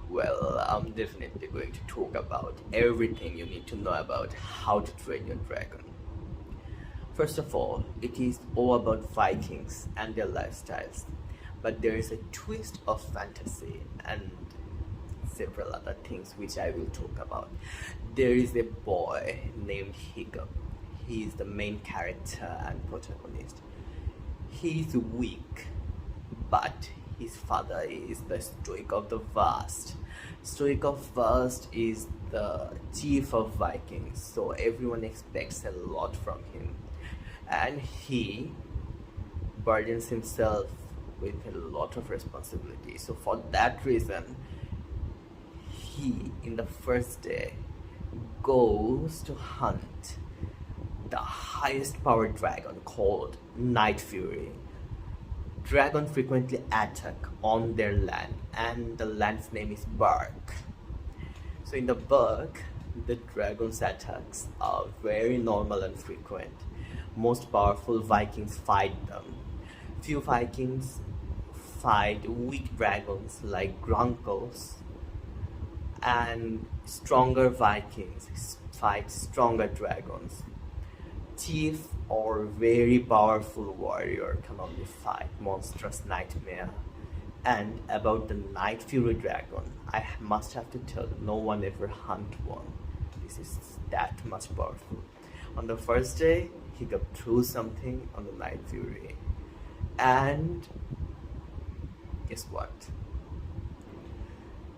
Well, I'm definitely going to talk about everything you need to know about how to train your dragon. First of all, it is all about Vikings and their lifestyles, but there is a twist of fantasy and several other things which I will talk about. There is a boy named Hiccup. He is the main character and protagonist. He is weak, but his father is the Stoic of the Vast. Stoic of Vast is the chief of Vikings, so everyone expects a lot from him. And he burdens himself with a lot of responsibility. So, for that reason, he, in the first day, goes to hunt the highest powered dragon called Night Fury. Dragons frequently attack on their land, and the land's name is Bark. So, in the Bark, the dragon's attacks are very normal and frequent. Most powerful Vikings fight them. Few Vikings fight weak dragons like Grunkles, and stronger Vikings fight stronger dragons. Chief or very powerful warrior can only fight monstrous nightmare. And about the Night Fury dragon, I must have to tell you, no one ever hunt one. This is that much powerful. On the first day, he got through something on the Night Fury, and guess what?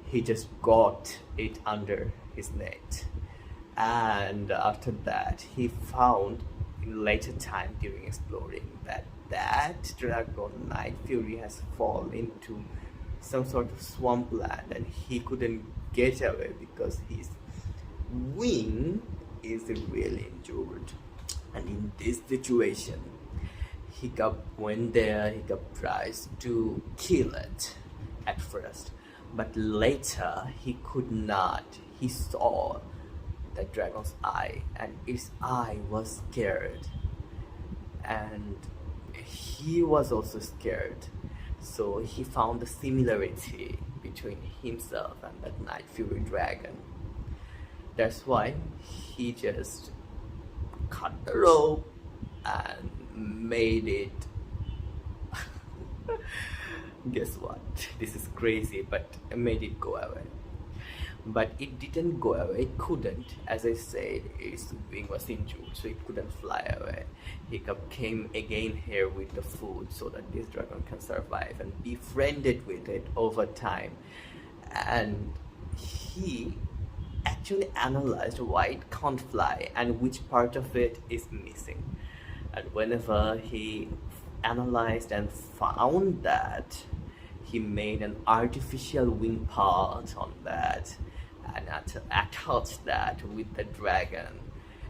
He just got it under his net. And after that, he found in later time during exploring that that dragon Night Fury has fallen into some sort of swampland, and he couldn't get away because his wing is really injured. And in this situation, Hiccup went there. Hiccup tries to kill it at first, but later he could not. He saw the dragon's eye, and its eye was scared, and he was also scared. So he found the similarity between himself and that Night Fury dragon. That's why he just cut the rope and made it. Guess what? This is crazy, but made it go away. But it didn't go away. It couldn't. As I said, its wing was injured, so it couldn't fly away. Hiccup came again here with the food so that this dragon can survive, and befriended with it over time. And he actually analyzed why it can't fly and which part of it is missing. And whenever he analyzed and found that, he made an artificial wing part on that and attached that with the dragon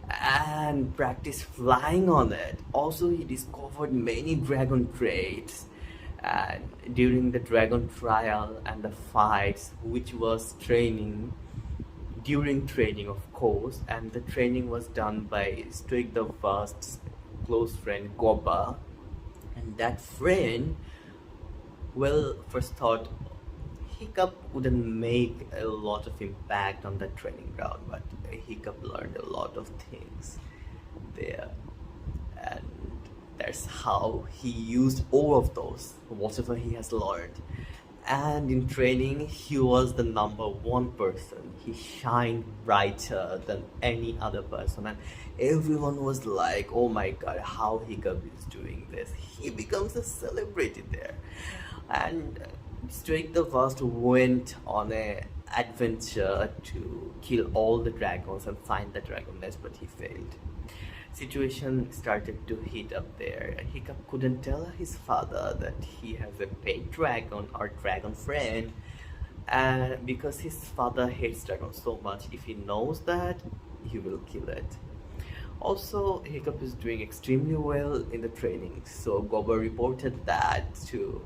and practiced flying on it. Also, he discovered many dragon traits, and during the dragon trial and the fights, which was training, during training of course, and the training was done by Stoic the Vast's close friend Goba. And that friend, well, first thought Hiccup wouldn't make a lot of impact on the training ground, but Hiccup learned a lot of things there. And that's how he used all of those, whatever he has learned. And in training, he was the number one person. He shined brighter than any other person, and everyone was like, "Oh my God, how Hiccup is doing this!" He becomes a celebrity there. And Stoic the Vast went on a adventure to kill all the dragons and find the dragon nest, but he failed. Situation started to heat up there. Hiccup couldn't tell his father that he has a pet dragon or dragon friend, and because his father hates dragons so much, if he knows that, he will kill it. Also, Hiccup is doing extremely well in the training, so Gober reported that to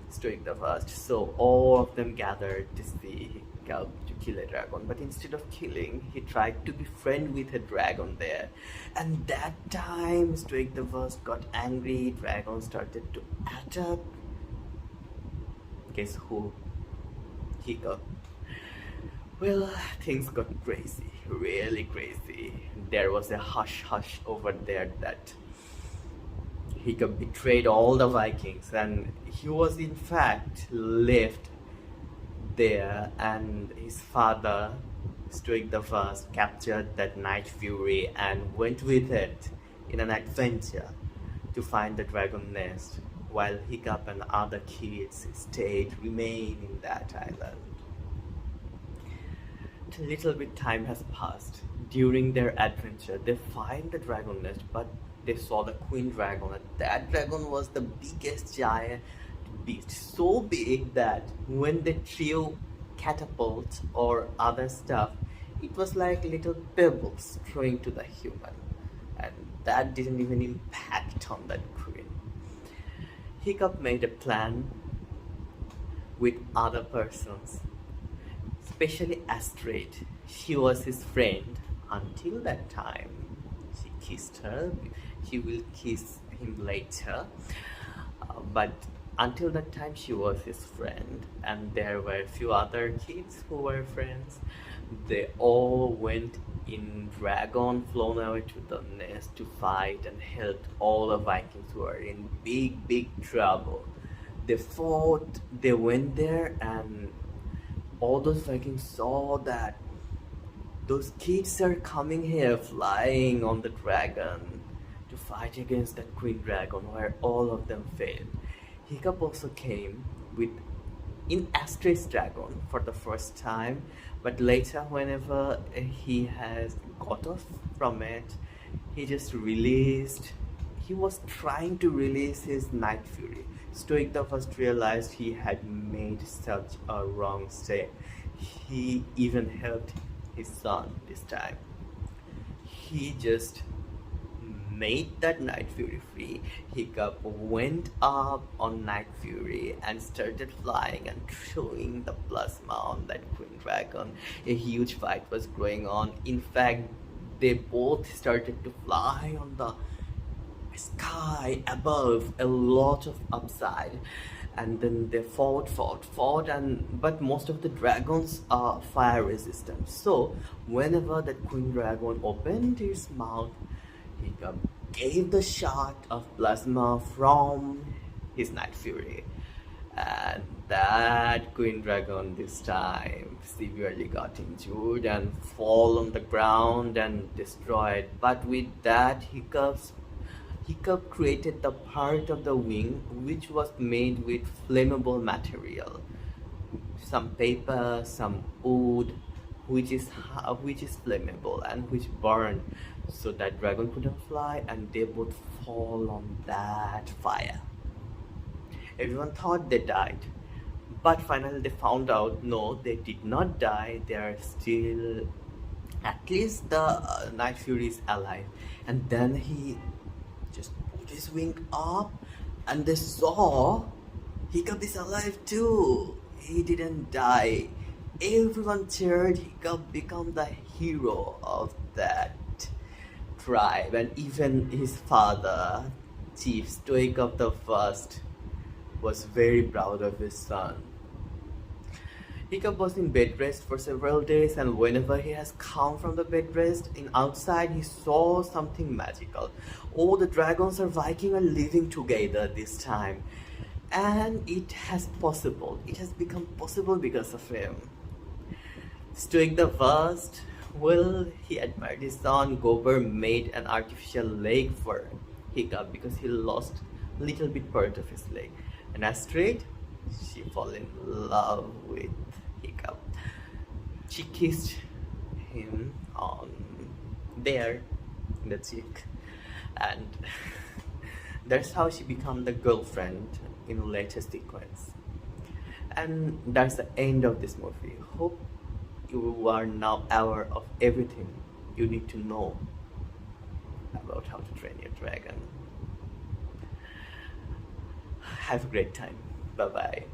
Stoic the Vast. So all of them gathered to see Hiccup to kill a dragon, but instead of killing, he tried to befriend with a dragon there. And that time, Stoic the Vast got angry. Dragon started to attack. Guess who? Hiccup. Well, things got crazy, really crazy. There was a hush hush over there that he betrayed all the Vikings, and he was in fact left there, and his father, Stoic the First, captured that Night Fury and went with it in an adventure to find the dragon nest, while Hiccup and other kids remain in that island. A little bit time has passed. During their adventure, they find the dragon nest, but they saw the queen dragon, and that dragon was the biggest giant beast, so big that when they threw catapults or other stuff, it was like little pebbles throwing to the human, and that didn't even impact on that queen. Hiccup made a plan with other persons, especially Astrid. She was his friend until that time. She kissed her. She will kiss him later. But until that time, she was his friend, and there were a few other kids who were friends. They all went in dragon, flown away to the nest to fight and helped all the Vikings who were in big, big trouble. They fought, they went there, and all those Vikings saw that those kids are coming here flying on the dragon to fight against that queen dragon, where all of them failed. Hiccup also came with in Astrid's dragon for the first time, but later, whenever he has got off from it, he just released. He was trying to release his Night Fury. Stoic the First realized he had made such a wrong step. He even helped his son this time. He just made that Night Fury free. Hiccup went up on Night Fury and started flying and throwing the plasma on that queen dragon. A huge fight was going on. In fact, they both started to fly on the sky above, a lot of upside, and then they fought, and but most of the dragons are fire resistant. So whenever that queen dragon opened his mouth, he gave the shot of plasma from his Night Fury, and that queen dragon this time severely got injured and fall on the ground and destroyed. But with that, Hiccup created the part of the wing which was made with flammable material, some paper, some wood, which is flammable and which burned, so that dragon couldn't fly, and they both fall on that fire. Everyone thought they died, but finally they found out no, they did not die. They are still, at least the Night Fury is alive. And then he just put his wing up, and they saw Hiccup is alive too. He didn't die. Everyone cheered. Hiccup become the hero of that tribe, and even his father, Chief Stoic of the First, was very proud of his son. Hiccup was in bed rest for several days, and whenever he has come from the bed rest, in outside he saw something magical. Oh, the dragons and Viking are living together this time, and it has become possible because of him. Stoic the First, well, he admired his son. Gober made an artificial leg for Hiccup because he lost a little bit part of his leg. And Astrid, she fell in love with Hiccup. She kissed him on there in the cheek, and that's how she became the girlfriend in the latest sequence. And that's the end of this movie. Hope you are now aware of everything you need to know about How to Train Your Dragon. Have a great time. Bye bye.